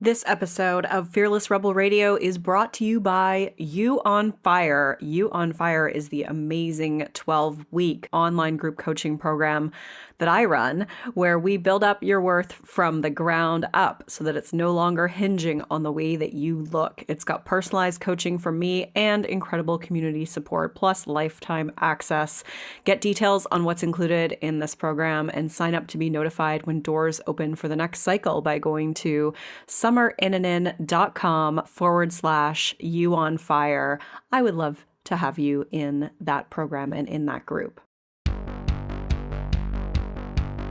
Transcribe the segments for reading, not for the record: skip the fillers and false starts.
This episode of Fearless Rebel Radio is brought to you by You on Fire. You on Fire is the amazing 12-week online group coaching program that I run, where we build up your worth from the ground up so that it's no longer hinging on the way that you look. It's got personalized coaching from me and incredible community support, plus lifetime access. Get details on what's included in this program and sign up to be notified when doors open for the next cycle by going to summerinanen.com/you on fire. I would love to have you in that program and in that group.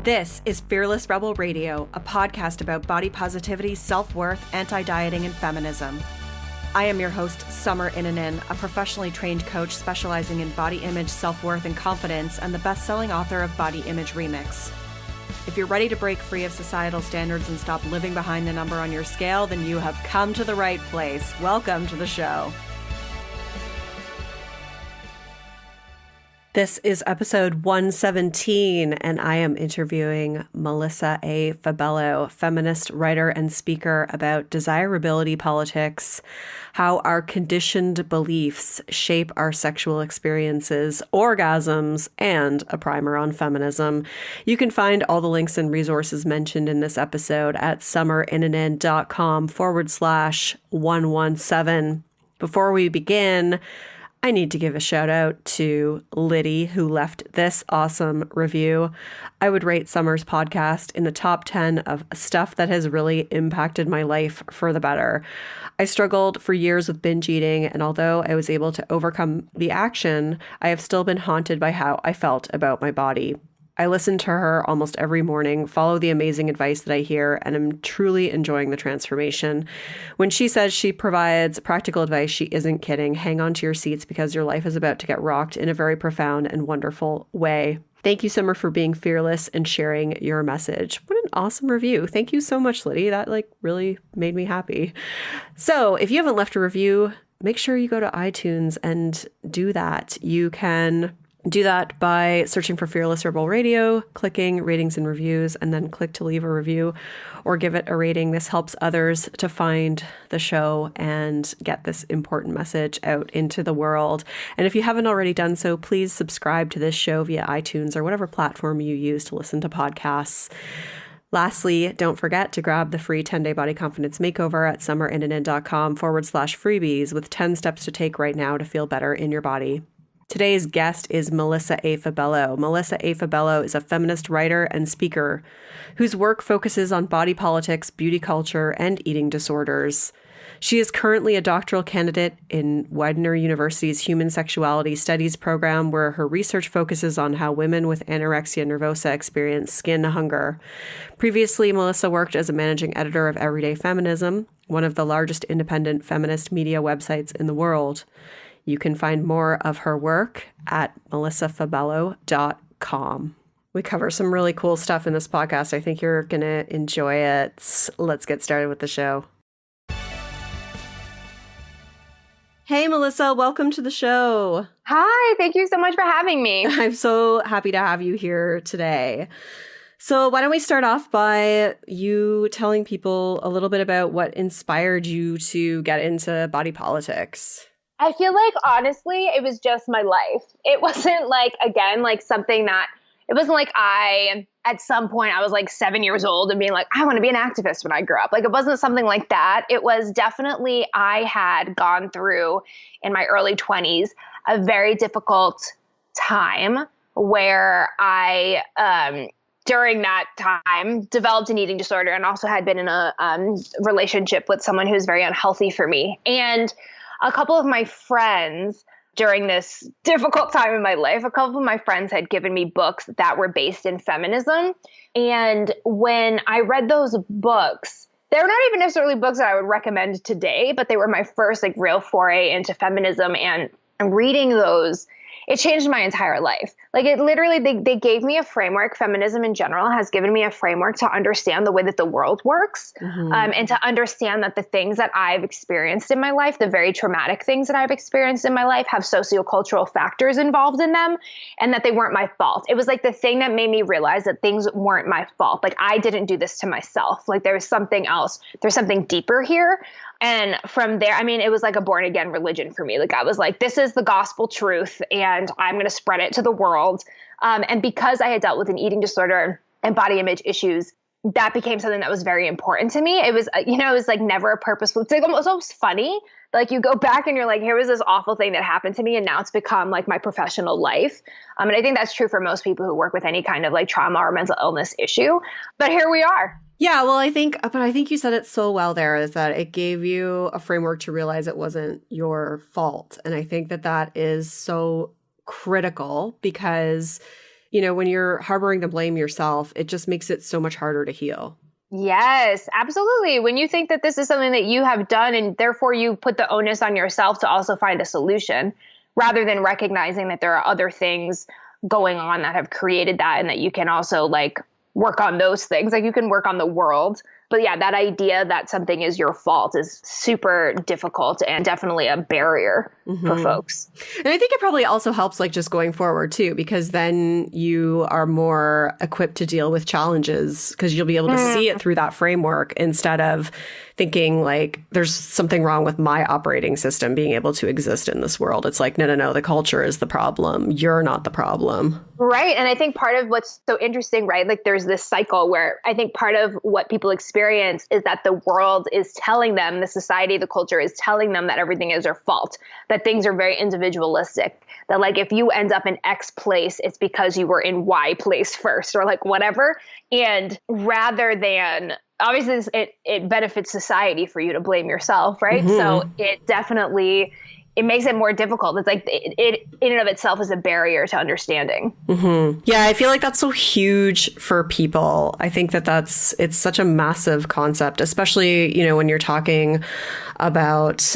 This is Fearless Rebel Radio, a podcast about body positivity, self-worth, anti-dieting, and feminism. I am your host, Summer Inanen, a professionally trained coach specializing in body image, self-worth, and confidence, and the best-selling author of Body Image Remix. If you're ready to break free of societal standards and stop living behind the number on your scale, then you have come to the right place. Welcome to the show. This is episode 117, and I am interviewing Melissa A. Fabello, feminist writer and speaker about desirability politics, how our conditioned beliefs shape our sexual experiences, orgasms, and a primer on feminism. You can find all the links and resources mentioned in this episode at summerinanen.com/117. Before we begin, I need to give a shout out to Liddy, who left this awesome review. I would rate Summer's podcast in the top 10 of stuff that has really impacted my life for the better. I struggled for years with binge eating, and although I was able to overcome the action, I have still been haunted by how I felt about my body. I listen to her almost every morning, follow the amazing advice that I hear, and am truly enjoying the transformation. When she says she provides practical advice, she isn't kidding. Hang on to your seats because your life is about to get rocked in a very profound and wonderful way. Thank you, Summer, for being fearless and sharing your message. What an awesome review. Thank you so much, Liddy. That really made me happy. So if you haven't left a review, make sure you go to iTunes and do that. You can do that by searching for Fearless Rebel Radio, clicking ratings and reviews, and then click to leave a review or give it a rating. This helps others to find the show and get this important message out into the world. And if you haven't already done so, please subscribe to this show via iTunes or whatever platform you use to listen to podcasts. Lastly, don't forget to grab the free 10-day body confidence makeover at summerinanen.com/freebies with 10 steps to take right now to feel better in your body. Today's guest is Melissa A. Fabello. Melissa A. Fabello is a feminist writer and speaker whose work focuses on body politics, beauty culture, and eating disorders. She is currently a doctoral candidate in Widener University's Human Sexuality Studies program, where her research focuses on how women with anorexia nervosa experience skin hunger. Previously, Melissa worked as a managing editor of Everyday Feminism, one of the largest independent feminist media websites in the world. You can find more of her work at melissafabello.com. We cover some really cool stuff in this podcast. I think you're going to enjoy it. Let's get started with the show. Hey, Melissa, welcome to the show. Hi, thank you so much for having me. I'm so happy to have you here today. So why don't we start off by you telling people a little bit about what inspired you to get into body politics? I feel like, honestly, it was just my life. It wasn't something that, it wasn't like at some point, I was 7 years old and being like, I want to be an activist when I grow up. It wasn't something like that. It was definitely, I had gone through in my early 20s, a very difficult time where I, during that time, developed an eating disorder and also had been in a relationship with someone who's very unhealthy for me. And a couple of my friends during this difficult time in my life, a couple of my friends had given me books that were based in feminism. And when I read those books, they're not even necessarily books that I would recommend today, but they were my first real foray into feminism. And reading those, it changed my entire life. Like it literally, they gave me a framework. Feminism in general has given me a framework to understand the way that the world works, and to understand that the things that I've experienced in my life, the very traumatic things that I've experienced in my life, have sociocultural factors involved in them, and that they weren't my fault. It was like the thing that made me realize that things weren't my fault. Like I didn't do this to myself. Like there was something else. There's something deeper here. And from there, I mean, it was like a born again religion for me. Like I was like, this is the gospel truth and I'm going to spread it to the world. And because I had dealt with an eating disorder and body image issues, that became something that was very important to me. It was, it was like never a purposeful, it's like almost funny. Like you go back and you're like, here was this awful thing that happened to me. And now it's become like my professional life. And I think that's true for most people who work with any kind of like trauma or mental illness issue. But here we are. Yeah, well, I think you said it so well there, is that it gave you a framework to realize it wasn't your fault. And I think that is so critical because, when you're harboring the blame yourself, it just makes it so much harder to heal. Yes, absolutely. When you think that this is something that you have done and therefore you put the onus on yourself to also find a solution, rather than recognizing that there are other things going on that have created that and that you can also like work on those things. Like you can work on the world. But yeah, that idea that something is your fault is super difficult and definitely a barrier for folks. And I think it probably also helps like just going forward too, because then you are more equipped to deal with challenges because you'll be able to see it through that framework instead of thinking like there's something wrong with my operating system being able to exist in this world. It's like, no, the culture is the problem. You're not the problem. Right. And I think part of what's so interesting, right? Like there's this cycle where I think part of what people experience is that the world is telling them, the society, the culture is telling them that everything is their fault, that things are very individualistic, that like if you end up in X place, it's because you were in Y place first or like whatever. And rather than obviously it benefits society for you to blame yourself, right? So it definitely, it makes it more difficult. It's like it in and of itself is a barrier to understanding. Yeah, I feel like that's so huge for people. I think it's such a massive concept, especially, when you're talking about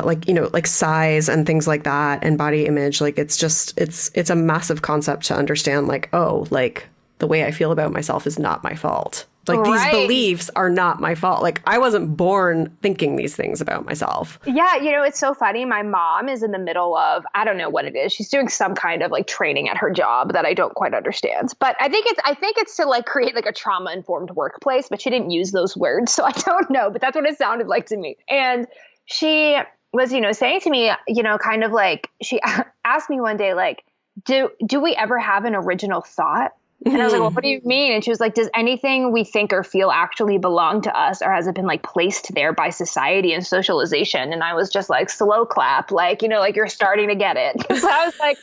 like size and things like that and body image. Like it's a massive concept to understand like, oh, like the way I feel about myself is not my fault. Like these beliefs are not my fault. Like I wasn't born thinking these things about myself. Yeah. It's so funny. My mom is in the middle of, I don't know what it is. She's doing some kind of like training at her job that I don't quite understand. But I think it's to like create like a trauma informed workplace, but she didn't use those words. So I don't know, but that's what it sounded like to me. And she was, saying to me, kind of like, she asked me one day, like, do we ever have an original thought? And I was like, well, what do you mean? And she was like, does anything we think or feel actually belong to us, or has it been like placed there by society and socialization? And I was just like, slow clap, like, like you're starting to get it. So I was like,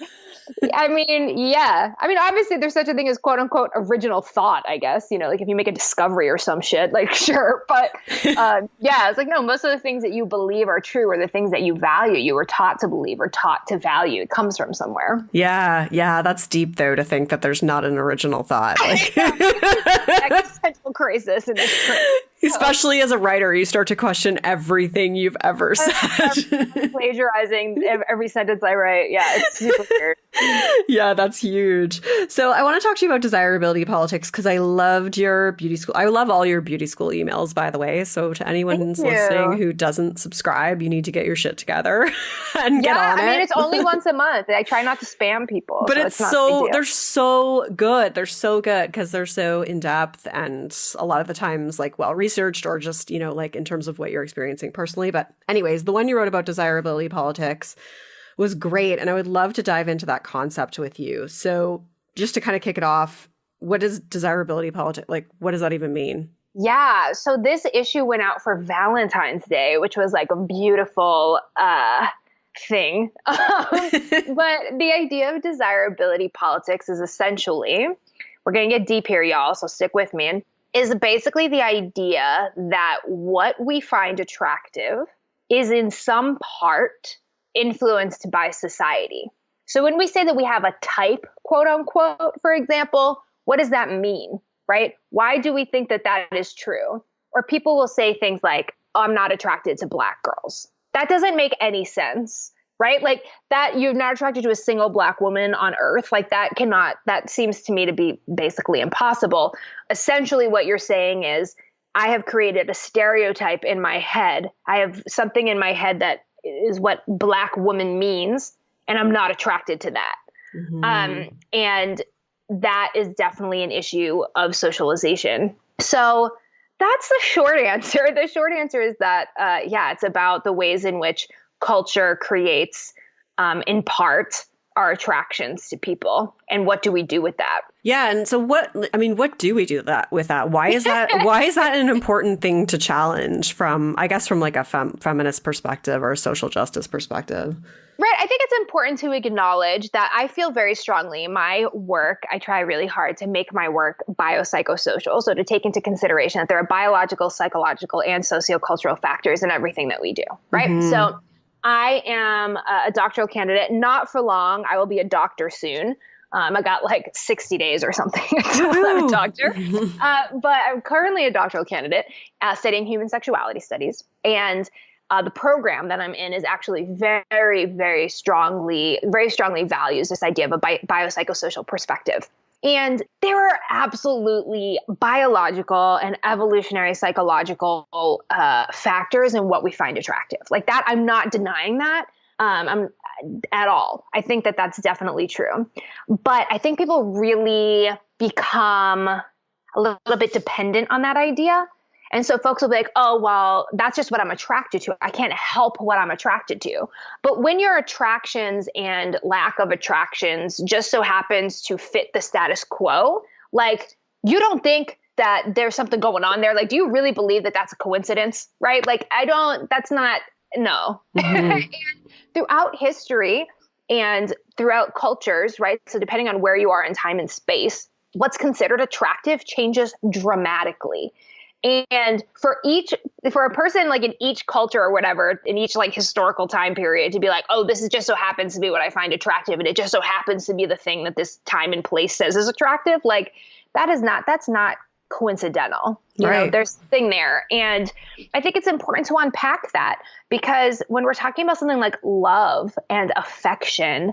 I mean, yeah. I mean, obviously there's such a thing as quote unquote original thought, I guess, like if you make a discovery or some shit, like sure. But yeah, it's like, no, most of the things that you believe are true are the things that you value. You were taught to believe or taught to value. It comes from somewhere. Yeah. That's deep though, to think that there's not an original thought. Like existential crisis in this trip. Especially as a writer, you start to question everything you've ever said. I'm plagiarizing every sentence I write. Yeah, it's super weird. Yeah, that's huge. So I want to talk to you about desirability politics because I loved your beauty school. I love all your beauty school emails, by the way. So to anyone who's listening who doesn't subscribe, you need to get your shit together and get on it. I mean, it's only once a month. I try not to spam people. But they're so good. They're so good because they're so in depth and a lot of the times like well-researched or just, like in terms of what you're experiencing personally. But anyways, the one you wrote about desirability politics was great. And I would love to dive into that concept with you. So just to kind of kick it off, what is desirability politics? Like, what does that even mean? Yeah. So this issue went out for Valentine's Day, which was like a beautiful thing. But the idea of desirability politics is essentially, we're going to get deep here, y'all, so stick with me, is basically the idea that what we find attractive is in some part influenced by society. So when we say that we have a type, quote unquote, for example, what does that mean, right? Why do we think that that is true? Or people will say things like, oh, I'm not attracted to Black girls. That doesn't make any sense right? Like that you're not attracted to a single Black woman on earth. Like that seems to me to be basically impossible. Essentially what you're saying is I have created a stereotype in my head. I have something in my head that is what Black woman means, and I'm not attracted to that. And that is definitely an issue of socialization. So that's the short answer. The short answer is that, it's about the ways in which culture creates, in part, our attractions to people. And what do we do with that? Yeah. And so what do we do with that? Why is that an important thing to challenge from like a feminist perspective or a social justice perspective? Right. I think it's important to acknowledge that I feel very strongly my work. I try really hard to make my work biopsychosocial. So to take into consideration that there are biological, psychological, and sociocultural factors in everything that we do. Right. So I am a doctoral candidate, not for long. I will be a doctor soon. I got like 60 days or something until I'm a doctor. But I'm currently a doctoral candidate studying human sexuality studies. And the program that I'm in is actually very, very strongly values this idea of a biopsychosocial perspective. And there are absolutely biological and evolutionary psychological factors in what we find attractive. Like that, I'm not denying that I'm at all. I think that that's definitely true. But I think people really become a little bit dependent on that idea. And so folks will be like, oh, well, that's just what I'm attracted to. I can't help what I'm attracted to. But when your attractions and lack of attractions just so happens to fit the status quo, like you don't think that there's something going on there. Like, do you really believe that that's a coincidence? Right? Like, no. And throughout history and throughout cultures, right? So depending on where you are in time and space, what's considered attractive changes dramatically. And for a person like in each culture or whatever, in each like historical time period to be like, oh, this is just so happens to be what I find attractive. And it just so happens to be the thing that this time and place says is attractive. Like that's not coincidental. You know, there's something there. And I think it's important to unpack that because when we're talking about something like love and affection,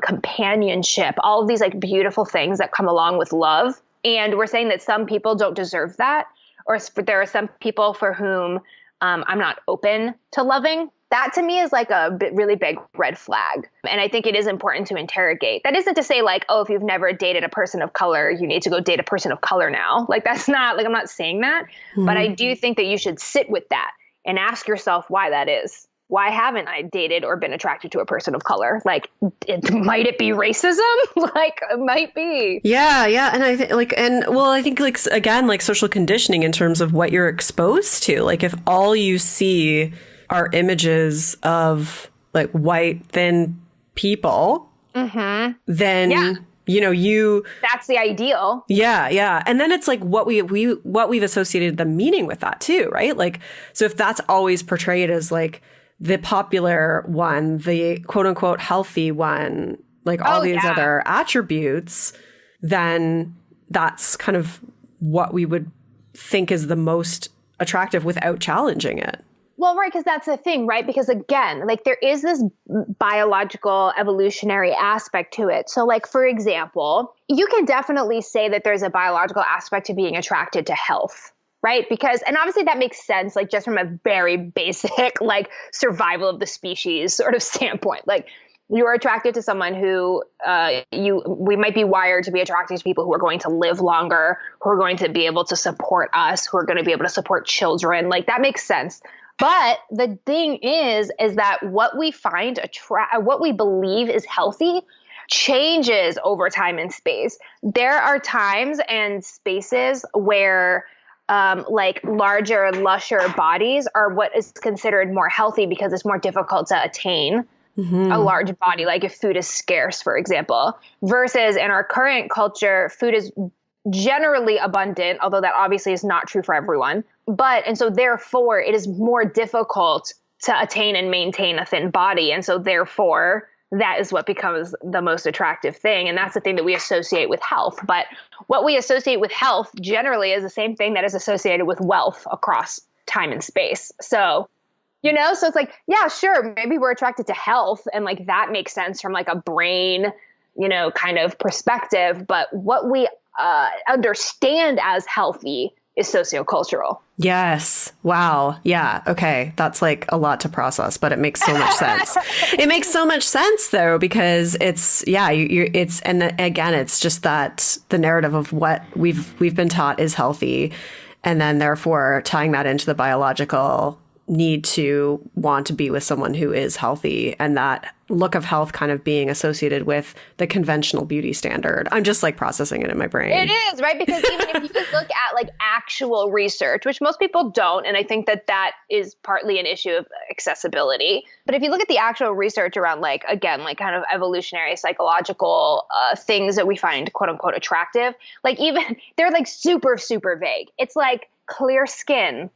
companionship, all of these like beautiful things that come along with love. And we're saying that some people don't deserve that. Or there are some people for whom I'm not open to loving. That to me is like a really big red flag. And I think it is important to interrogate. That isn't to say like, oh, if you've never dated a person of color, you need to go date a person of color now. Like that's not like, I'm not saying that. But I do think that you should sit with that and ask yourself why that is. Why haven't I dated or been attracted to a person of color? Like, might it be racism? Like, it might be. Yeah. And I think I think again, like social conditioning in terms of what you're exposed to. Like if all you see are images of like white, thin people, then that's the ideal. Yeah. And then it's like what we've associated the meaning with that too, right? Like, so if that's always portrayed as like the popular one, the quote unquote healthy one, like all these other attributes, then that's kind of what we would think is the most attractive without challenging it. Well, right, because that's the thing, right? Because again, like there is this biological evolutionary aspect to it. So like, for example, you can definitely say that there's a biological aspect to being attracted to health. Right? Because, and obviously that makes sense, like just from a very basic, like survival of the species sort of standpoint. Like you're attracted to someone who we might be wired to be attracted to people who are going to live longer, who are going to be able to support us, who are going to be able to support children. Like that makes sense. But the thing is that what we find what we believe is healthy changes over time and space. There are times and spaces where like larger, lusher bodies are what is considered more healthy because it's more difficult to attain a large body, like if food is scarce, for example, versus in our current culture, food is generally abundant, although that obviously is not true for everyone. And so therefore it is more difficult to attain and maintain a thin body. And so therefore that is what becomes the most attractive thing. And that's the thing that we associate with health. But what we associate with health generally is the same thing that is associated with wealth across time and space. So You know, so it's like, yeah, sure, maybe we're attracted to health and like that makes sense from like a brain, you know, kind of perspective. But what we understand as healthy is sociocultural. Yes. Wow. Yeah. Okay. That's like a lot to process, but it makes so much sense. It makes so much sense though, because it's, yeah, it's, and again, it's just that the narrative of what we've been taught is healthy. And then therefore tying that into the biological need to want to be with someone who is healthy, and that look of health kind of being associated with the conventional beauty standard. I'm just like processing it in my brain. It is, right? Because even if you just look at like actual research, which most people don't, and I think that that is partly an issue of accessibility. But if you look at the actual research around like, again, like kind of evolutionary psychological things that we find quote unquote attractive, like even they're like super, super vague. It's like clear skin,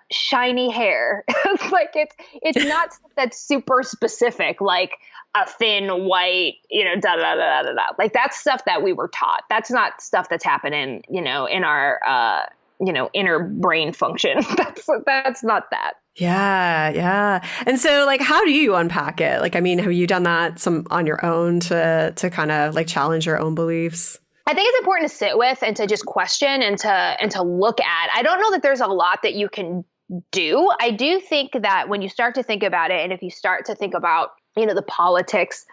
shiny hair. Like it's not stuff that's super specific, like a thin white, you know, da da da da da da. Like that's stuff that we were taught. That's not stuff that's happening, you know, in our you know, inner brain function. That's not that. Yeah, yeah. And so like how do you unpack it? Like, I mean, have you done that some on your own to kind of like challenge your own beliefs? I think it's important to sit with and to just question and to look at. I don't know that there's a lot that you can do. I do think that when you start to think about it, and if you start to think about, you know, the politics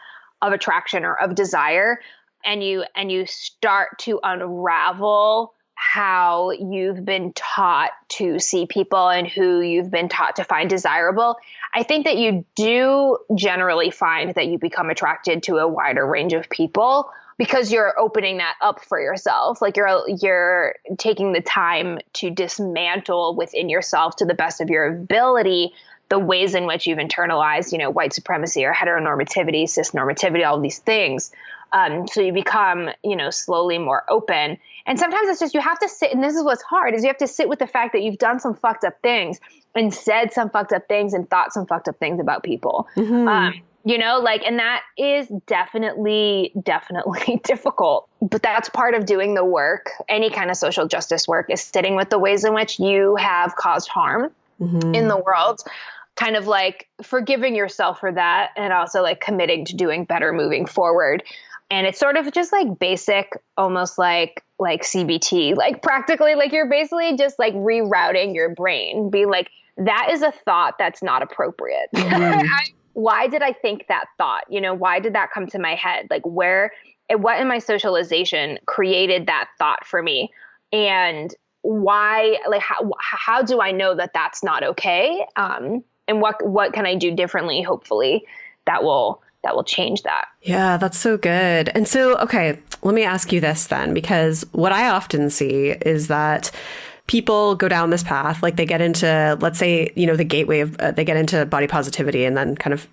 of attraction or of desire, and you start to unravel how you've been taught to see people and who you've been taught to find desirable, I think that you do generally find that you become attracted to a wider range of people, because you're opening that up for yourself. Like you're taking the time to dismantle within yourself to the best of your ability the ways in which you've internalized, you know, white supremacy or heteronormativity, cisnormativity, all of these things. So you become, you know, slowly more open. And sometimes it's just, you have to sit, and this is what's hard, is you have to sit with the fact that you've done some fucked up things and said some fucked up things and thought some fucked up things about people. Mm-hmm. You know, like, and that is definitely difficult, but that's part of doing the work. Any kind of social justice work is sitting with the ways in which you have caused harm in the world, kind of like forgiving yourself for that, and also like committing to doing better moving forward. And it's sort of just like basic, almost like CBT, like practically, like you're basically just like rerouting your brain, being like, that is a thought that's not appropriate. Mm-hmm. Why did I think that thought? You know, why did that come to my head? Like what in my socialization created that thought for me? And why, like, how do I know that that's not okay? And what can I do differently? Hopefully that will change that. Yeah, that's so good. And so, okay, let me ask you this then, because what I often see is that people go down this path, like they get into, let's say, you know, the gateway of, they get into body positivity and then kind of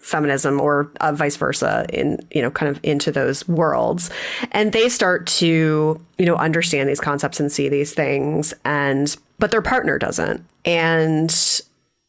feminism, or vice versa, in, you know, kind of into those worlds. And they start to, you know, understand these concepts and see these things, but their partner doesn't. And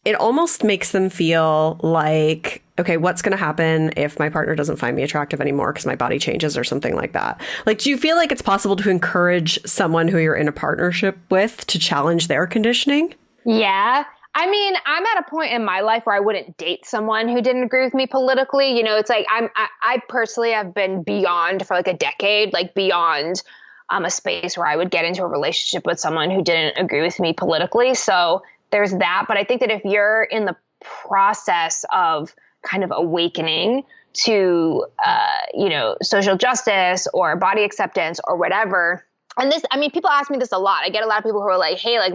it almost makes them feel like, okay, what's going to happen if my partner doesn't find me attractive anymore because my body changes or something like that? Like, do you feel like it's possible to encourage someone who you're in a partnership with to challenge their conditioning? Yeah. I mean, I'm at a point in my life where I wouldn't date someone who didn't agree with me politically. You know, it's like I personally have been beyond for like a decade, like beyond a space where I would get into a relationship with someone who didn't agree with me politically. So there's that. But I think that if you're in the process of kind of awakening to, you know, social justice or body acceptance or whatever. And this, I mean, people ask me this a lot. I get a lot of people who are like, hey, like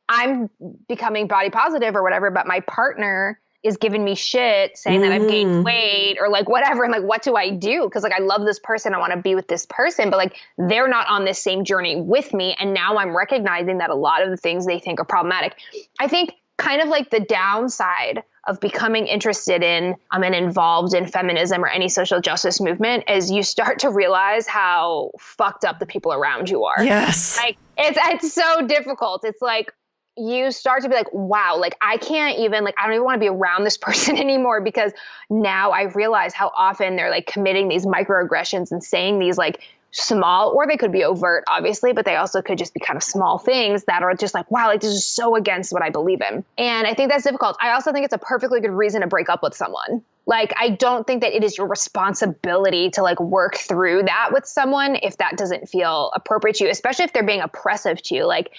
I'm becoming body positive or whatever, but my partner is giving me shit saying that I've gained weight or like whatever. And like, what do I do? Cause like, I love this person. I want to be with this person, but like, they're not on this same journey with me. And now I'm recognizing that a lot of the things they think are problematic. I think kind of like the downside of becoming interested in and involved in feminism or any social justice movement is you start to realize how fucked up the people around you are. Yes. Like it's so difficult. It's like you start to be like, wow, like I can't even, like, I don't even want to be around this person anymore, because now I realize how often they're like committing these microaggressions and saying these like small, or they could be overt, obviously, but they also could just be kind of small things that are just like, wow, like this is so against what I believe in. And I think that's difficult. I also think it's a perfectly good reason to break up with someone. Like, I don't think that it is your responsibility to like work through that with someone if that doesn't feel appropriate to you, especially if they're being oppressive to you. Like,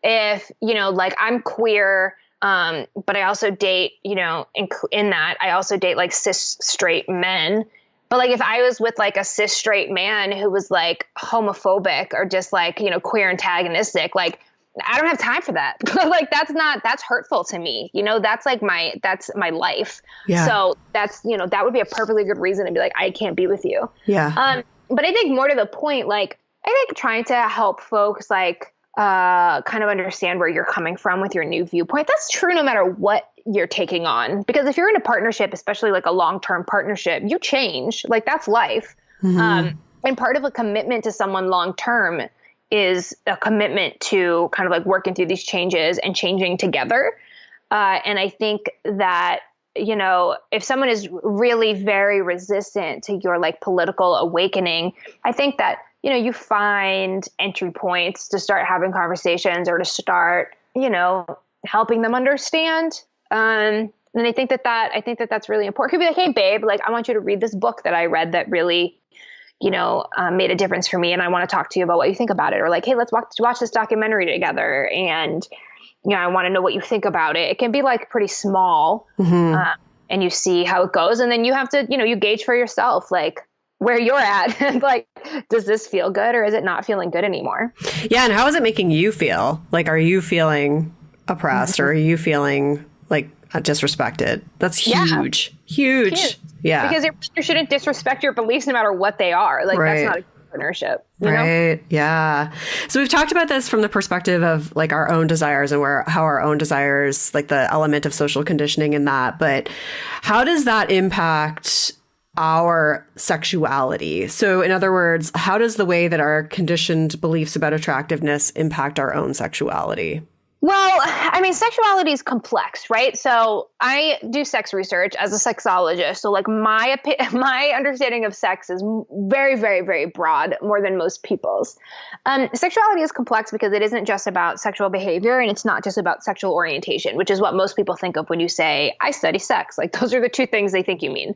if, you know, like I'm queer, but I also date, you know, in that I also date like cis straight men. But like, if I was with like a cis straight man who was like homophobic or just like, you know, queer antagonistic, like I don't have time for that. Like, that's hurtful to me. You know, that's my life. Yeah. So that's, you know, that would be a perfectly good reason to be like, I can't be with you. Yeah. But I think more to the point, like, I think trying to help folks like, kind of understand where you're coming from with your new viewpoint. That's true no matter what you're taking on. Because if you're in a partnership, especially like a long-term partnership, you change. Like, that's life. And part of a commitment to someone long-term is a commitment to kind of like working through these changes and changing together. And I think that, you know, if someone is really very resistant to your like political awakening, I think that, you know, you find entry points to start having conversations or to start, you know, helping them understand. And I think that that's really important. It could be like, hey, babe, like, I want you to read this book that I read that really, you know, made a difference for me. And I want to talk to you about what you think about it. Or like, hey, let's watch this documentary together. And, you know, I want to know what you think about it. It can be like pretty small, and you see how it goes. And then you have to, you know, you gauge for yourself, like, where you're at. And like, does this feel good or is it not feeling good anymore? Yeah. And how is it making you feel? Like, are you feeling oppressed or are you feeling like disrespected? That's huge. Huge. Yeah. Because you shouldn't disrespect your beliefs no matter what they are. Like, that's not a partnership. You know? Yeah. So we've talked about this from the perspective of like our own desires and how our own desires, like the element of social conditioning in that. But how does that impact our sexuality? So in other words, how does the way that our conditioned beliefs about attractiveness impact our own sexuality? Well, I mean, sexuality is complex, right? So I do sex research as a sexologist. So like my understanding of sex is very, very, very broad, more than most people's. Sexuality is complex because it isn't just about sexual behavior and it's not just about sexual orientation, which is what most people think of when you say, I study sex. Like, those are the two things they think you mean.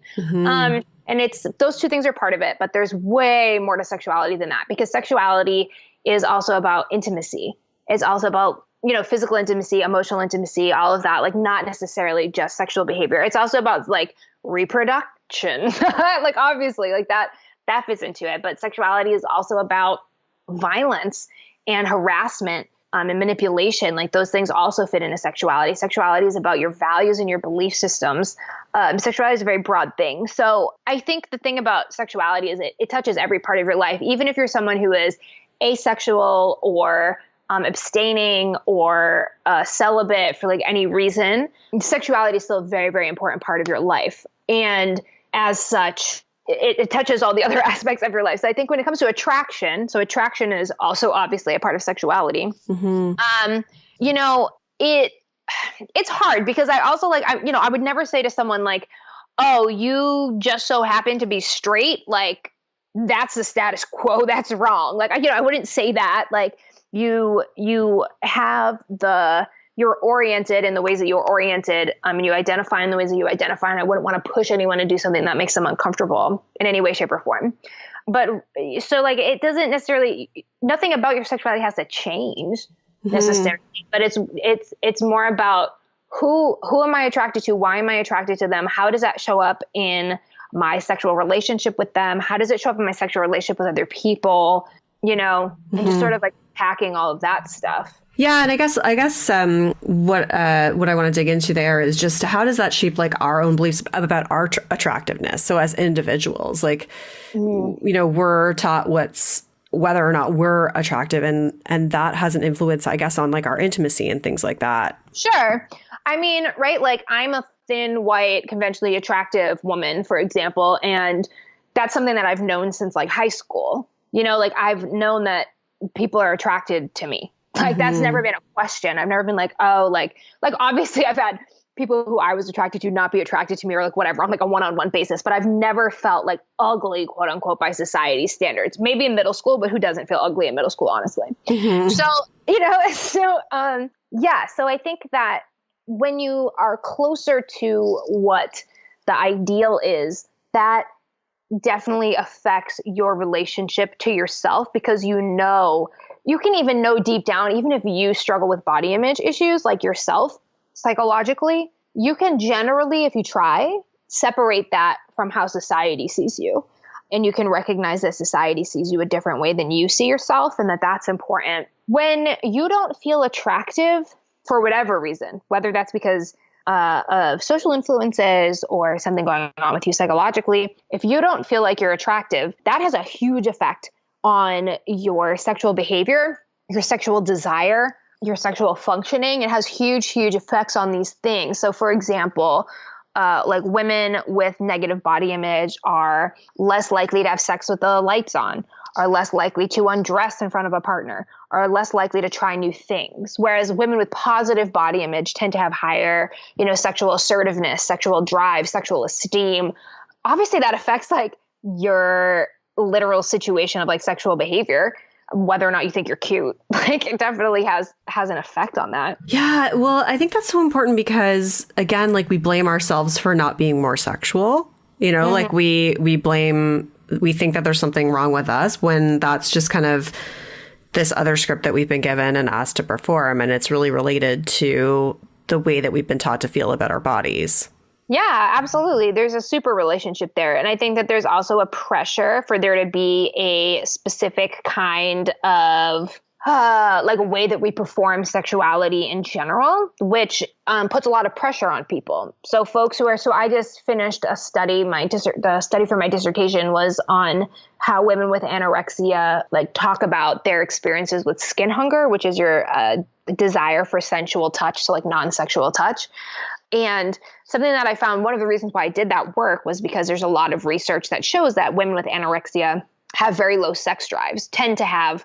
And it's those two things are part of it, but there's way more to sexuality than that, because sexuality is also about intimacy. It's also about, you know, physical intimacy, emotional intimacy, all of that, like not necessarily just sexual behavior. It's also about like reproduction, like obviously like that fits into it. But sexuality is also about violence and harassment and manipulation. Like, those things also fit into sexuality. Sexuality is about your values and your belief systems. Sexuality is a very broad thing. So I think the thing about sexuality is it touches every part of your life. Even if you're someone who is asexual or abstaining or celibate for like any reason, sexuality is still a very, very important part of your life. And as such, it touches all the other aspects of your life. So I think when it comes to attraction, so attraction is also obviously a part of sexuality. You know, it's hard because I also like, I would never say to someone like, oh, you just so happen to be straight. Like, that's the status quo. That's wrong. Like, I wouldn't say that. Like, you're oriented in the ways that you're oriented. And you identify in the ways that you identify. And I wouldn't want to push anyone to do something that makes them uncomfortable in any way, shape, or form. But so like, it doesn't necessarily, nothing about your sexuality has to change necessarily, but it's more about who am I attracted to? Why am I attracted to them? How does that show up in my sexual relationship with them? How does it show up in my sexual relationship with other people? You know, and just sort of like packing all of that stuff. Yeah. And I guess what I want to dig into there is just how does that shape like our own beliefs about our attractiveness? So as individuals, like, you know, we're taught whether or not we're attractive, and that has an influence, I guess, on like our intimacy and things like that. Sure. I mean, right. Like, I'm a thin, white, conventionally attractive woman, for example. And that's something that I've known since like high school. You know, like, I've known that people are attracted to me. Like, that's never been a question. I've never been like, oh, like obviously I've had people who I was attracted to not be attracted to me, or like whatever, on like a one-on-one basis. But I've never felt like ugly, quote unquote, by society standards. Maybe in middle school, but who doesn't feel ugly in middle school, honestly? So, yeah. So I think that when you are closer to what the ideal is, that definitely affects your relationship to yourself, because you can even know deep down, even if you struggle with body image issues like yourself psychologically, you can generally, if you try, separate that from how society sees you. And you can recognize that society sees you a different way than you see yourself, and that that's important. When you don't feel attractive for whatever reason, whether that's because of social influences or something going on with you psychologically, if you don't feel like you're attractive, that has a huge effect on your sexual behavior, your sexual desire, your sexual functioning. It has huge, huge effects on these things. So for example, like women with negative body image are less likely to have sex with the lights on, are less likely to undress in front of a partner, are less likely to try new things. Whereas women with positive body image tend to have higher, sexual assertiveness, sexual drive, sexual esteem. Obviously that affects like your literal situation of like sexual behavior, whether or not you think you're cute. Like it definitely has an effect on that. Yeah, well, I think that's so important because, again, like we blame ourselves for not being more sexual. Like we think that there's something wrong with us when that's just kind of this other script that we've been given and asked to perform. And it's really related to the way that we've been taught to feel about our bodies. Yeah, absolutely. There's a super relationship there. And I think that there's also a pressure for there to be a specific kind of like a way that we perform sexuality in general, which puts a lot of pressure on people. So I just finished a study. The study for my dissertation was on how women with anorexia like talk about their experiences with skin hunger, which is your desire for sensual touch. So like non-sexual touch. And something that I found, one of the reasons why I did that work was because there's a lot of research that shows that women with anorexia have very low sex drives, tend to have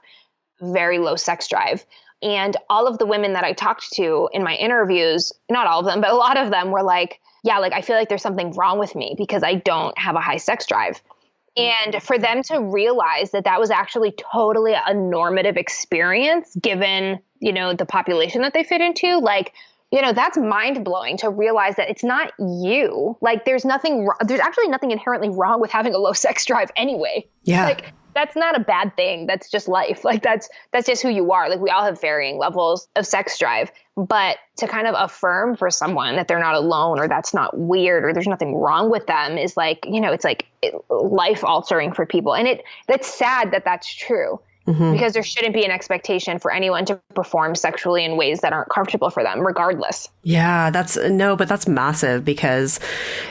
very low sex drive. And all of the women that I talked to in my interviews, not all of them, but a lot of them were like, yeah, like I feel like there's something wrong with me because I don't have a high sex drive. And for them to realize that that was actually totally a normative experience given, the population that they fit into, like, that's mind blowing to realize that it's not you. Like there's actually nothing inherently wrong with having a low sex drive anyway. Yeah. Like that's not a bad thing. That's just life. Like that's just who you are. Like we all have varying levels of sex drive, but to kind of affirm for someone that they're not alone or that's not weird or there's nothing wrong with them is like, it's like life altering for people. And that's sad that that's true. Because there shouldn't be an expectation for anyone to perform sexually in ways that aren't comfortable for them, regardless. Yeah, but that's massive because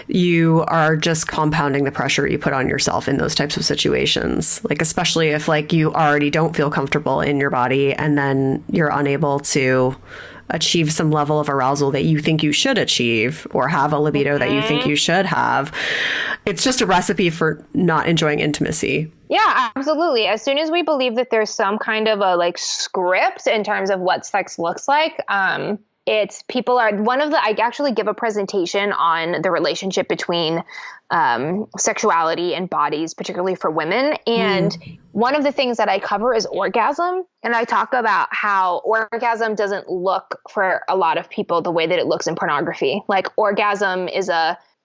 you are just compounding the pressure you put on yourself in those types of situations. Like, especially if like you already don't feel comfortable in your body and then you're unable to achieve some level of arousal that you think you should achieve or have a libido that you think you should have. It's just a recipe for not enjoying intimacy. Yeah, absolutely. As soon as we believe that there's some kind of a like script in terms of what sex looks like, I actually give a presentation on the relationship between sexuality and bodies, particularly for women. And one of the things that I cover is orgasm. And I talk about how orgasm doesn't look for a lot of people the way that it looks in pornography. Like orgasm is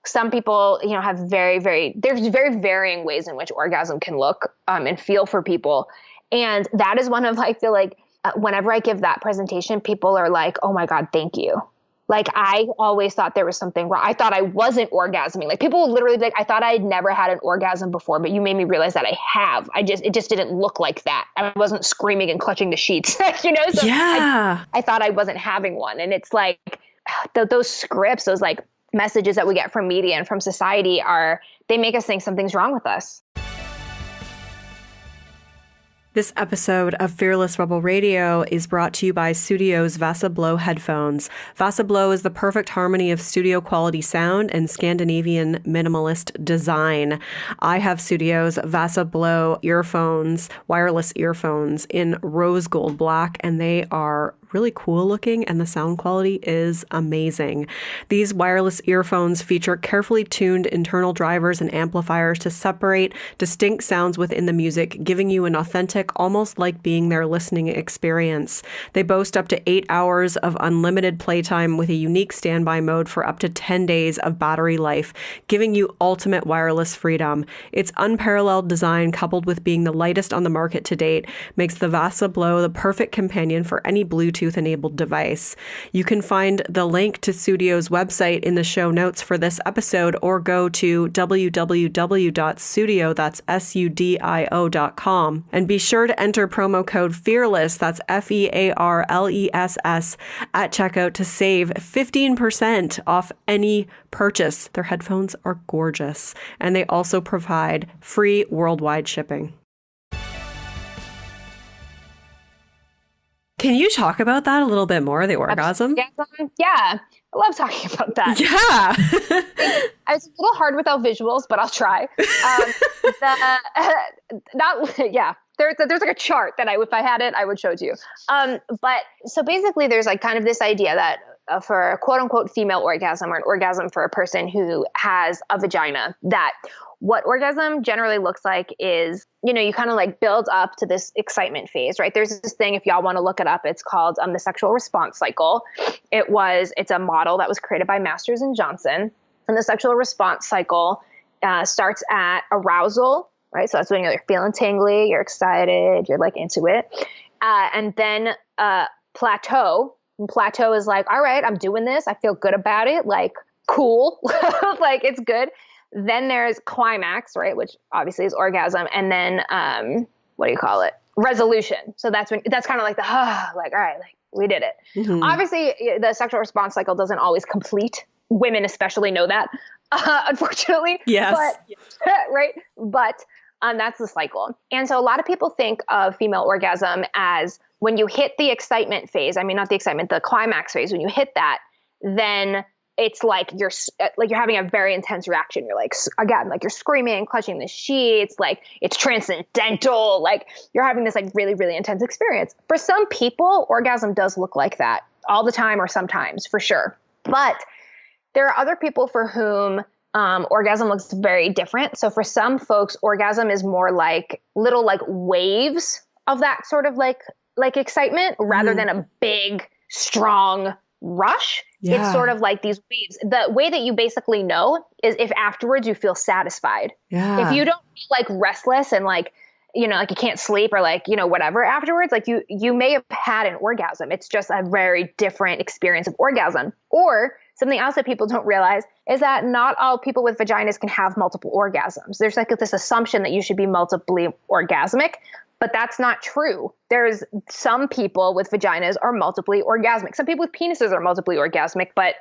some people, have there's very varying ways in which orgasm can look and feel for people. And that is one of, I feel like, whenever I give that presentation, people are like, oh my God, thank you. Like, I always thought there was something wrong. I thought I wasn't orgasming. Like, people would literally be like, I thought I had never had an orgasm before, but you made me realize that I have. It just didn't look like that. I wasn't screaming and clutching the sheets, So yeah. I thought I wasn't having one. And it's like, those scripts, those like messages that we get from media and from society they make us think something's wrong with us. This episode of Fearless Rebel Radio is brought to you by Studio's Fabello headphones. Fabello is the perfect harmony of studio quality sound and Scandinavian minimalist design. I have Studio's Fabello earphones, wireless earphones in rose gold black, and they are really cool looking, and the sound quality is amazing. These wireless earphones feature carefully tuned internal drivers and amplifiers to separate distinct sounds within the music, giving you an authentic, almost like being there listening experience. They boast up to 8 hours of unlimited playtime with a unique standby mode for up to 10 days of battery life, giving you ultimate wireless freedom. Its unparalleled design, coupled with being the lightest on the market to date, makes the Vasa Blow the perfect companion for any Bluetooth-enabled device. You can find the link to Sudio's website in the show notes for this episode, or go to www.sudio, that's sudio.com, and be sure to enter promo code FEARLESS, that's FEARLESS, at checkout to save 15% off any purchase. Their headphones are gorgeous, and they also provide free worldwide shipping. Can you talk about that a little bit more, the orgasm? Yeah, I love talking about that. Yeah. It's a little hard without visuals, but I'll try. There's like a chart that if I had it, I would show it to you. But so basically there's like kind of this idea that for a quote unquote female orgasm, or an orgasm for a person who has a vagina, that what orgasm generally looks like is, you kind of like build up to this excitement phase, right? There's this thing, if y'all want to look it up, it's called the sexual response cycle. It's a model that was created by Masters and Johnson. And the sexual response cycle starts at arousal, right? So that's when you're feeling tingly, you're excited, you're like into it. And then plateau. And plateau is like, all right, I'm doing this. I feel good about it. Like, cool. Like, it's good. Then there's climax, right? Which obviously is orgasm. And then, resolution. So that's kind of like all right, like we did it. Mm-hmm. Obviously the sexual response cycle doesn't always complete. Women especially know that, unfortunately. Yes. Right. But that's the cycle. And so a lot of people think of female orgasm as when you hit the excitement phase. I mean, not the excitement, the climax phase. When you hit that, then it's like you're having a very intense reaction. You're like, again, like you're screaming, clutching the sheets, like it's transcendental, like you're having this like really, really intense experience. For some people, orgasm does look like that all the time or sometimes, for sure. But there are other people for whom orgasm looks very different. So for some folks, orgasm is more like little like waves of that sort of like excitement rather than a big, strong rush. Yeah. It's sort of like these waves. The way that you basically know is if afterwards you feel satisfied. Yeah. If you don't feel like restless and like, like you can't sleep or like, whatever afterwards, like you may have had an orgasm. It's just a very different experience of orgasm. Or something else that people don't realize is that not all people with vaginas can have multiple orgasms. There's like this assumption that you should be multiply orgasmic, but that's not true. There's some people with vaginas are multiply orgasmic. Some people with penises are multiply orgasmic, but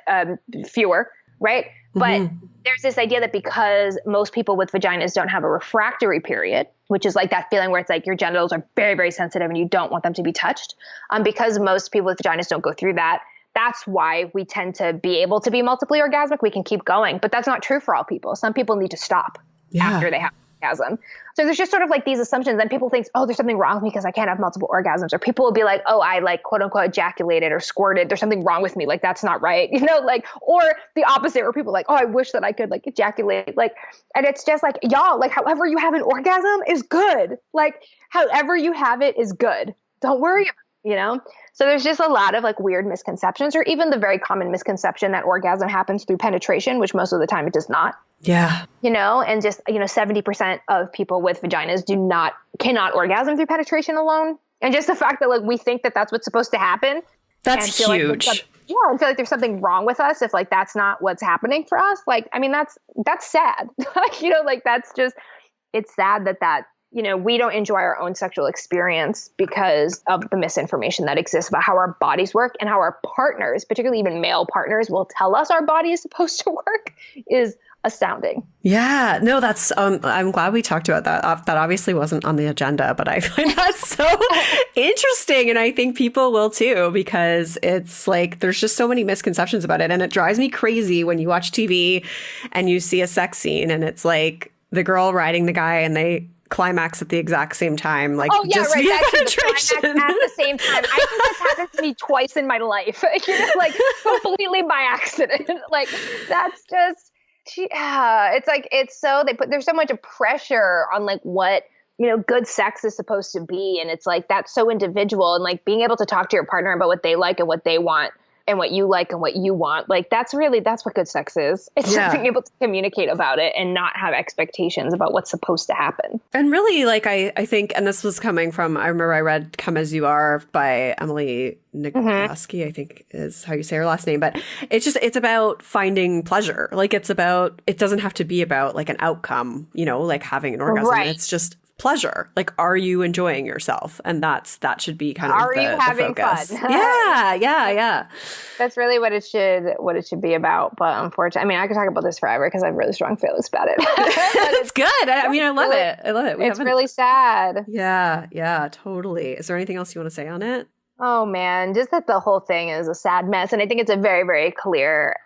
fewer, right? Mm-hmm. But there's this idea that because most people with vaginas don't have a refractory period, which is like that feeling where it's like your genitals are very, very sensitive and you don't want them to be touched. Because most people with vaginas don't go through that, that's why we tend to be able to be multiply orgasmic. We can keep going, but that's not true for all people. Some people need to stop after they have orgasm. So there's just sort of like these assumptions, and people think, oh, there's something wrong with me because I can't have multiple orgasms. Or people will be like, oh, I like quote unquote ejaculated or squirted. There's something wrong with me. Like, that's not right. Or the opposite, where people are like, oh, I wish that I could like ejaculate. Like, and it's just like, y'all, like however you have an orgasm is good. Like however you have it is good. Don't worry about it, So there's just a lot of like weird misconceptions, or even the very common misconception that orgasm happens through penetration, which most of the time it does not. Yeah. And just, 70% of people with vaginas cannot orgasm through penetration alone. And just the fact that like we think that that's what's supposed to happen. That's huge. I feel like there's something wrong with us if like that's not what's happening for us. Like, I mean, that's sad. That's just, it's sad that we don't enjoy our own sexual experience because of the misinformation that exists about how our bodies work, and how our partners, particularly even male partners, will tell us our body is supposed to work is astounding. Yeah, no, that's, I'm glad we talked about that. That obviously wasn't on the agenda, but I find that so interesting. And I think people will too, because it's like, there's just so many misconceptions about it. And it drives me crazy when you watch TV and you see a sex scene and it's like the girl riding the guy and they climax at the exact same time, like Oh yeah, just right. via That's penetration. climax at the same time. I think that's happened to me twice in my life. Like completely by accident. Like that's just, it's like there's so much pressure on like what good sex is supposed to be, and it's like that's so individual, and like being able to talk to your partner about what they like and what they want and what you like and what you want, like that's what good sex is. It's just being able to communicate about it and not have expectations about what's supposed to happen. And really, like I think, and this was coming from, I remember I read Come As You Are by Emily Nagoski, I think is how you say her last name, but it's about finding pleasure. Like it doesn't have to be about like an outcome, like having an orgasm. Right. It's just pleasure. Like, are you enjoying yourself? And that should be kind of are you having the focus. fun? Yeah. That's really what it should be about. But unfortunately, I mean, I could talk about this forever because I have really strong feelings about it. It's good. I mean, I love it. It's really sad. Yeah, totally. Is there anything else you want to say on it? Oh man, just that the whole thing is a sad mess. And I think it's a very, very clear,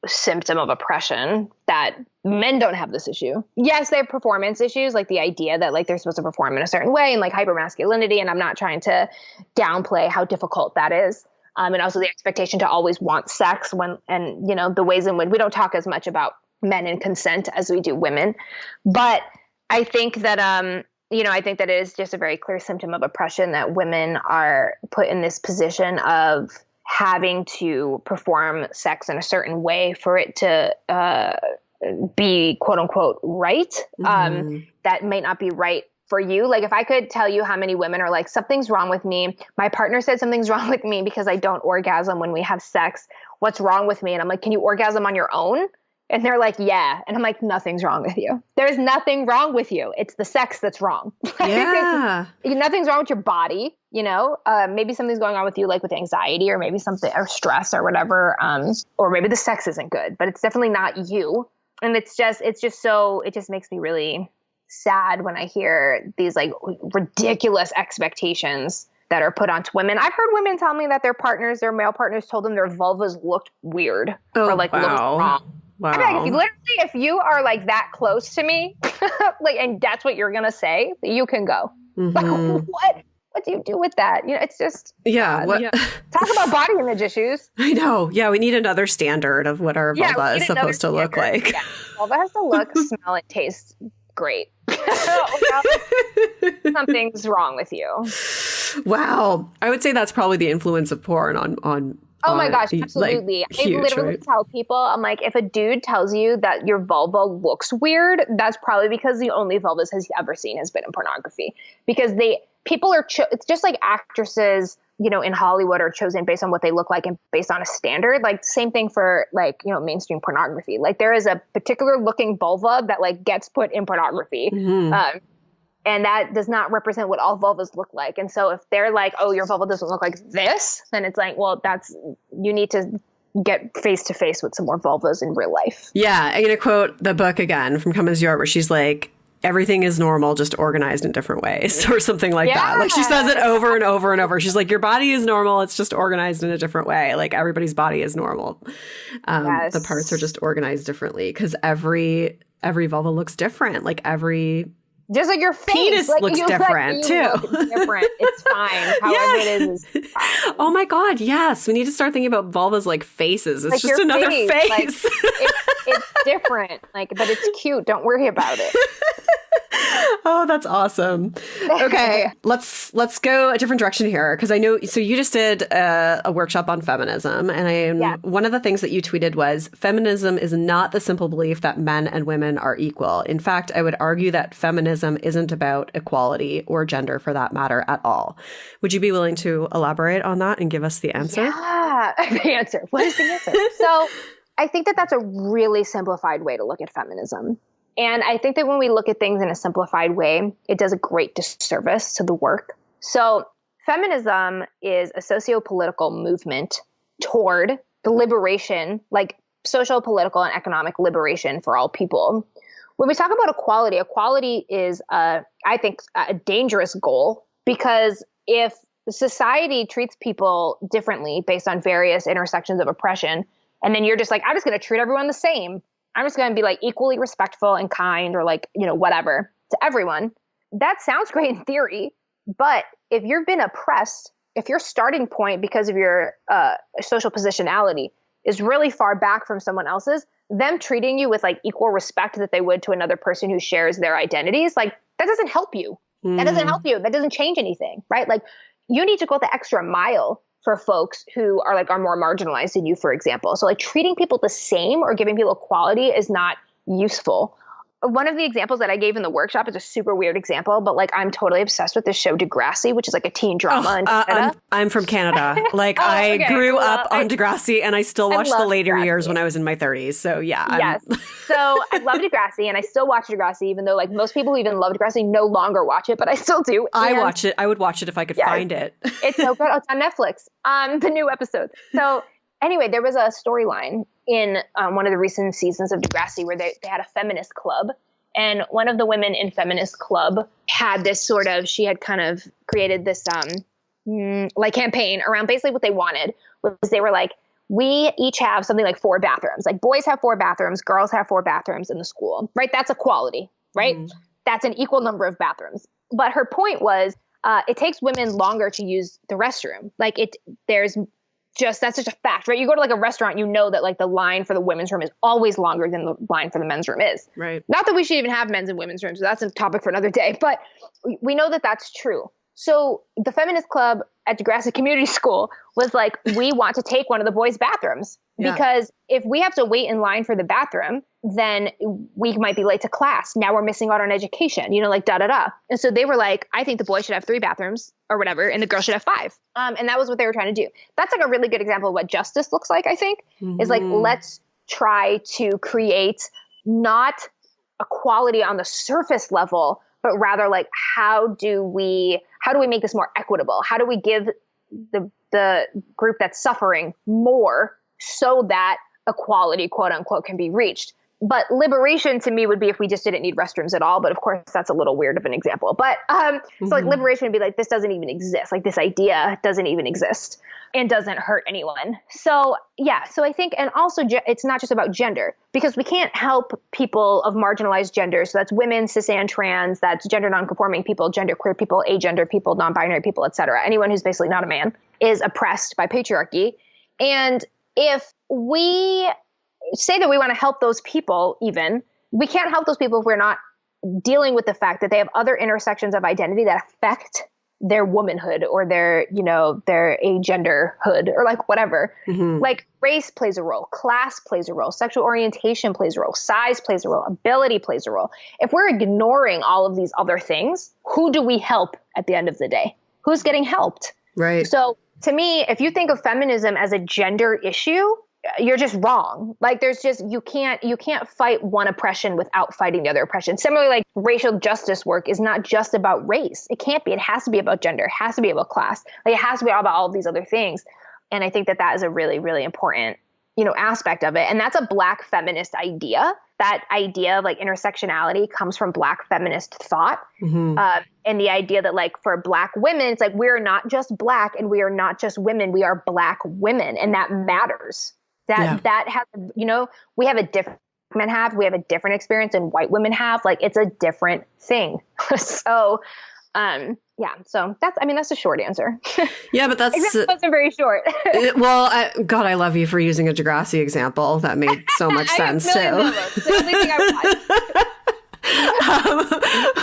symptom of oppression that men don't have this issue. Yes, they have performance issues, like the idea that like they're supposed to perform in a certain way and like hypermasculinity. And I'm not trying to downplay how difficult that is. And also the expectation to always want sex the ways in which we don't talk as much about men and consent as we do women. But I think that, I think that it is just a very clear symptom of oppression that women are put in this position of having to perform sex in a certain way for it to be quote unquote right. That might not be right for you. Like if I could tell you how many women are like, something's wrong with me. My partner said something's wrong with me because I don't orgasm when we have sex. What's wrong with me? And I'm like, can you orgasm on your own? And they're like, yeah. And I'm like, nothing's wrong with you. There's nothing wrong with you. It's the sex that's wrong. Yeah. Nothing's wrong with your body, maybe something's going on with you, like with anxiety or maybe something or stress or whatever. Or maybe the sex isn't good, but it's definitely not you. And it just makes me really sad when I hear these like ridiculous expectations that are put onto women. I've heard women tell me that their male partners told them their vulvas looked weird or like looked wrong. Wow. I mean, literally, if you are like that close to me, like, and that's what you're gonna say, you can go. Like, what do you do with that? It's just talk about body image issues. I know. Yeah, we need another standard of what our vulva is supposed to look like. Yeah. Vulva has to look, smell, and taste great. Something's wrong with you. Wow. I would say that's probably the influence of porn on oh my gosh, absolutely. Like, huge, I literally tell people, I'm like, if a dude tells you that your vulva looks weird, that's probably because the only vulvas he's ever seen has been in pornography. Because it's just like actresses, in Hollywood are chosen based on what they look like and based on a standard. Like same thing for like, mainstream pornography. Like there is a particular looking vulva that like gets put in pornography. And that does not represent what all vulvas look like. And so if they're like, oh, your vulva doesn't look like this, then it's like, well, you need to get face to face with some more vulvas in real life. Yeah. I'm going to quote the book again from Come As You Are, where she's like, everything is normal, just organized in different ways or something like that. Like she says it over and over and over. She's like, your body is normal. It's just organized in a different way. Like everybody's body is normal. The parts are just organized differently because every vulva looks different. Like just like your face. Penis looks different too. Different. It's fine. However it is fine. Oh my God, yes. We need to start thinking about vulvas like faces. It's like just another face. Like, it's different. Like, but it's cute. Don't worry about it. Oh, that's awesome. Okay, let's go a different direction here because I know. So you just did a workshop on feminism, and one of the things that you tweeted was feminism is not the simple belief that men and women are equal. In fact, I would argue that feminism isn't about equality or gender for that matter at all. Would you be willing to elaborate on that and give us the answer? Yeah, the answer. What is the answer? So I think that that's a really simplified way to look at feminism. And I think that when we look at things in a simplified way, it does a great disservice to the work. So feminism is a socio-political movement toward the liberation, like social, political, and economic liberation for all people. When we talk about equality is, I think, a dangerous goal because if society treats people differently based on various intersections of oppression, and then you're just like, I'm just going to treat everyone the same. I'm just going to be like equally respectful and kind or like, whatever to everyone. that sounds great in theory, but if you've been oppressed, if your starting point because of your social positionality is really far back from someone else's, them treating you with like equal respect that they would to another person who shares their identities, like that doesn't help you. That doesn't help you. That doesn't change anything, right? Like you need to go the extra mile for folks who are more marginalized than you, for example. So like treating people the same or giving people equality is not useful. One of the examples that I gave in the workshop is a super weird example, but like I'm totally obsessed with this show Degrassi, which is like a teen drama in Canada. I'm from Canada. Like I grew up on Degrassi, and I still watched the later years when I was in my 30s. So yeah. Yes. So I love Degrassi, and I still watch Degrassi, even though like most people who even love Degrassi no longer watch it, but I still do. I watch it. I would watch it if I could find it. It's so good. Oh, it's on Netflix. The new episode. So anyway, there was a storyline in one of the recent seasons of Degrassi where they had a feminist club. And one of the women in feminist club had this she had kind of created this campaign around basically what they wanted was they were like, we each have something like 4 bathrooms. Like boys have 4 bathrooms, girls have 4 bathrooms in the school, right? That's equality, right? That's an equal number of bathrooms. But her point was it takes women longer to use the restroom. Like that's such a fact, right? You go to like a restaurant, you know that like the line for the women's room is always longer than the line for the men's room is. Right. Not Not that we should even have men's and women's rooms. So that's a topic for another day, but we know that that's true. So the feminist club at Degrassi Community School was like, we want to take one of the boys' bathrooms because if we have to wait in line for the bathroom, then we might be late to class. Now we're missing out on education, like da-da-da. And so they were like, I think the boys should have 3 bathrooms or whatever, and the girls should have 5. And that was what they were trying to do. That's like a really good example of what justice looks like, I think, is like, let's try to create not equality on the surface level, but rather like, how do we make this more equitable? How do we give the group that's suffering more so that equality, quote unquote, can be reached? But liberation to me would be if we just didn't need restrooms at all. But of course, that's a little weird of an example. But so like liberation would be like, this doesn't even exist. Like this idea doesn't even exist and doesn't hurt anyone. So yeah. So I think, and also it's not just about gender, because we can't help people of marginalized genders. So that's women, cis and trans, that's gender nonconforming people, genderqueer people, agender people, non-binary people, et cetera. Anyone who's basically not a man is oppressed by patriarchy. And if we say that we want to help those people, we can't help those people if we're not dealing with the fact that they have other intersections of identity that affect their womanhood or their agenderhood or like whatever. Like race plays a role, class plays a role, sexual orientation plays a role, size plays a role, ability plays a role. If we're ignoring all of these other things, who do we help at the end of the day? Who's getting helped? Right. So to me, if you think of feminism as a gender issue, you're just wrong. Like you can't fight one oppression without fighting the other oppression. Similarly, like racial justice work is not just about race. It can't be. It has to be about gender. It has to be about class. Like it has to be all about all of these other things. And I think that is a really, really important, aspect of it. And that's a Black feminist idea. That idea of like intersectionality comes from Black feminist thought. And the idea that like for Black women, it's like, we're not just Black and we are not just women. We are Black women. And that matters. That has, we have a different men have, we have a different experience than white women have. Like it's a different thing. So, so that's a short answer. Yeah, but that's wasn't very short. God, I love you for using a Degrassi example. That made so much sense too. The only thing I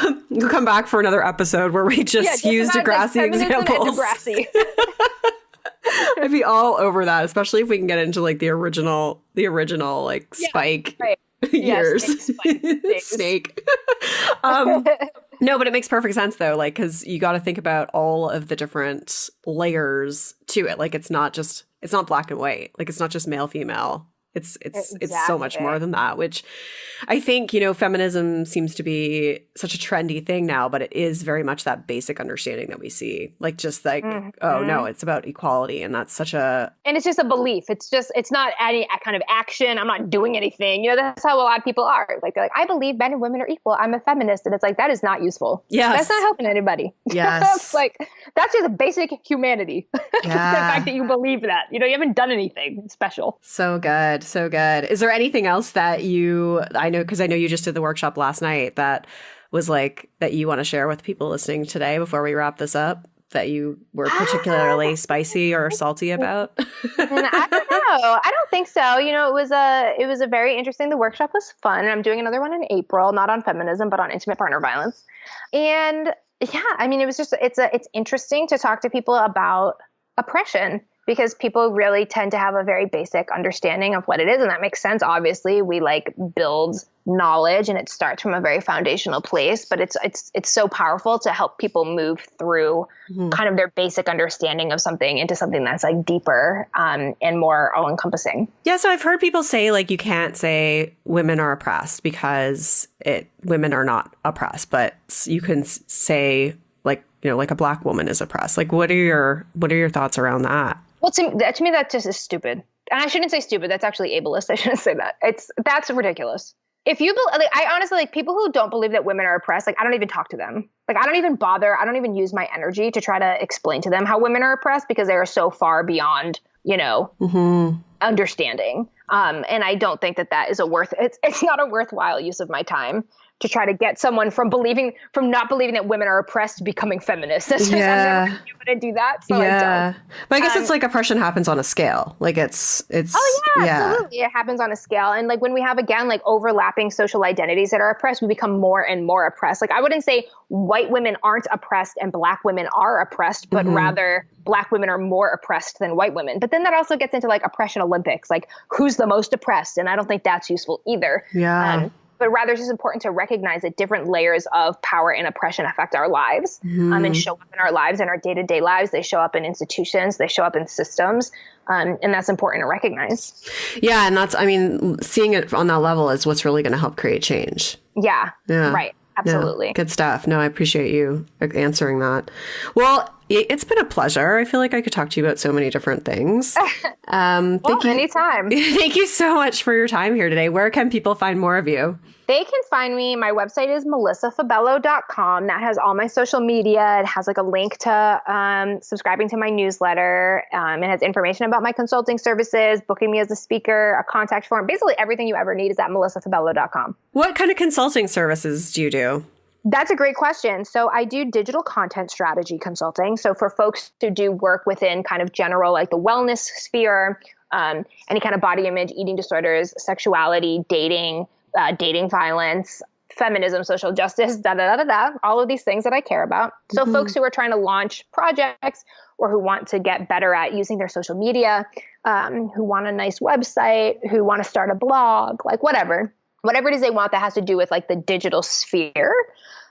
watched. We'll come back for another episode where we just use Degrassi examples. I'd be all over that, especially if we can get into like the original like Spike years. Snake. No, but it makes perfect sense though, like because you got to think about all of the different layers to it. Like it's not black and white. Like it's not just male female. It's so much more than that, which I think, feminism seems to be such a trendy thing now, but it is very much that basic understanding that we see. Like just like, oh no, it's about equality. And that's and it's just a belief. It's not any kind of action. I'm not doing anything. That's how a lot of people are. Like they're like, I believe men and women are equal. I'm a feminist. And it's like, that is not useful. Yes. That's not helping anybody. Yes. That's just a basic humanity. Yeah. The fact that you believe that, you haven't done anything special. So good. So good. Is there anything else that I know, because I know you just did the workshop last night, that was like that you want to share with people listening today before we wrap this up, that you were particularly spicy or salty about? I don't know. I don't think so. It was a very interesting. The workshop was fun, and I'm doing another one in April, not on feminism, but on intimate partner violence. And yeah, I mean, it was just it's interesting to talk to people about oppression, because people really tend to have a very basic understanding of what it is. And that makes sense. Obviously, we like build knowledge and it starts from a very foundational place, but it's so powerful to help people move through kind of their basic understanding of something into something that's like deeper and more all encompassing. Yeah. So I've heard people say like, you can't say women are oppressed because women are not oppressed, but you can say like, like a Black woman is oppressed. Like, what are your thoughts around that? Well, to me, that just is stupid. And I shouldn't say stupid. That's actually ableist. I shouldn't say that. That's ridiculous. If you believe, like, I honestly, like, people who don't believe that women are oppressed, like, I don't even talk to them. Like, I don't even bother. I don't even use my energy to try to explain to them how women are oppressed, because they are so far beyond, understanding. And I don't think that is it's not a worthwhile use of my time to try to get someone from not believing that women are oppressed to becoming feminists. That's just, I'm never going to be able to do that. So I don't. But I guess it's like oppression happens on a scale. Like it's. Oh yeah, absolutely. It happens on a scale. And like when we have, again, like overlapping social identities that are oppressed, we become more and more oppressed. Like I wouldn't say white women aren't oppressed and Black women are oppressed, but rather Black women are more oppressed than white women. But then that also gets into like oppression Olympics, like who's the most oppressed? And I don't think that's useful either. Yeah. But rather it's just important to recognize that different layers of power and oppression affect our lives and show up in our lives and our day-to-day lives. They show up in institutions. They show up in systems. And that's important to recognize. Yeah. And that's, I mean, seeing it on that level is what's really going to help create change. Yeah. Right. Absolutely. Yeah, good stuff. No, I appreciate you answering that. Well, it's been a pleasure. I feel like I could talk to you about so many different things. Thank you. Anytime. Thank you so much for your time here today. Where can people find more of you? They can find me. My website is melissafabello.com. That has all my social media. It has like a link to subscribing to my newsletter. It has information about my consulting services, booking me as a speaker, a contact form. Basically everything you ever need is at melissafabello.com. What kind of consulting services do you do? That's a great question. So I do digital content strategy consulting. So for folks who do work within kind of general, like the wellness sphere, any kind of body image, eating disorders, sexuality, dating violence, feminism, social justice, all of these things that I care about. So folks who are trying to launch projects or who want to get better at using their social media, who want a nice website, who want to start a blog, like whatever it is they want that has to do with like the digital sphere,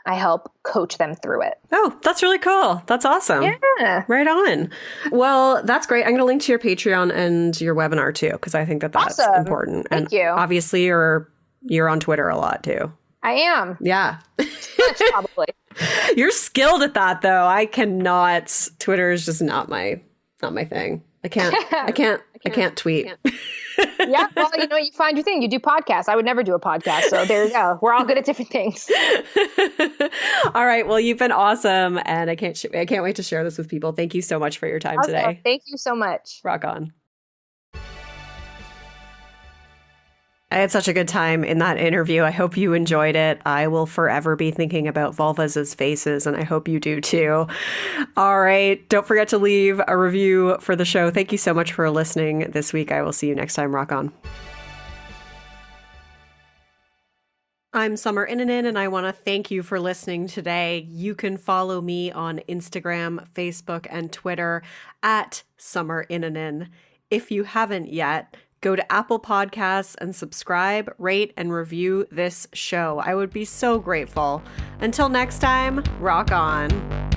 I help coach them through it. Oh, that's really cool. That's awesome. Yeah. Right on. Well, that's great. I'm going to link to your Patreon and your webinar too, because I think that's awesome. important. Thank you. Obviously, you're on Twitter a lot too. I am. Yeah. Probably. You're skilled at that though. I cannot. Twitter is just not my thing. I can't tweet. Yeah, well, you find your thing. You do podcasts. I would never do a podcast. So there you go. We're all good at different things. All right. Well, you've been awesome, and I can't wait to share this with people. Thank you so much for your time today. Thank you so much. Rock on. I had such a good time in that interview. I hope you enjoyed it. I will forever be thinking about vulvas as faces, and I hope you do too. All right. Don't forget to leave a review for the show. Thank you so much for listening this week. I will see you next time. Rock on. I'm Summer Inanen, and I want to thank you for listening today. You can follow me on Instagram, Facebook, and Twitter at Summer Inanen. If you haven't yet, go to Apple Podcasts and subscribe, rate, and review this show. I would be so grateful. Until next time, rock on.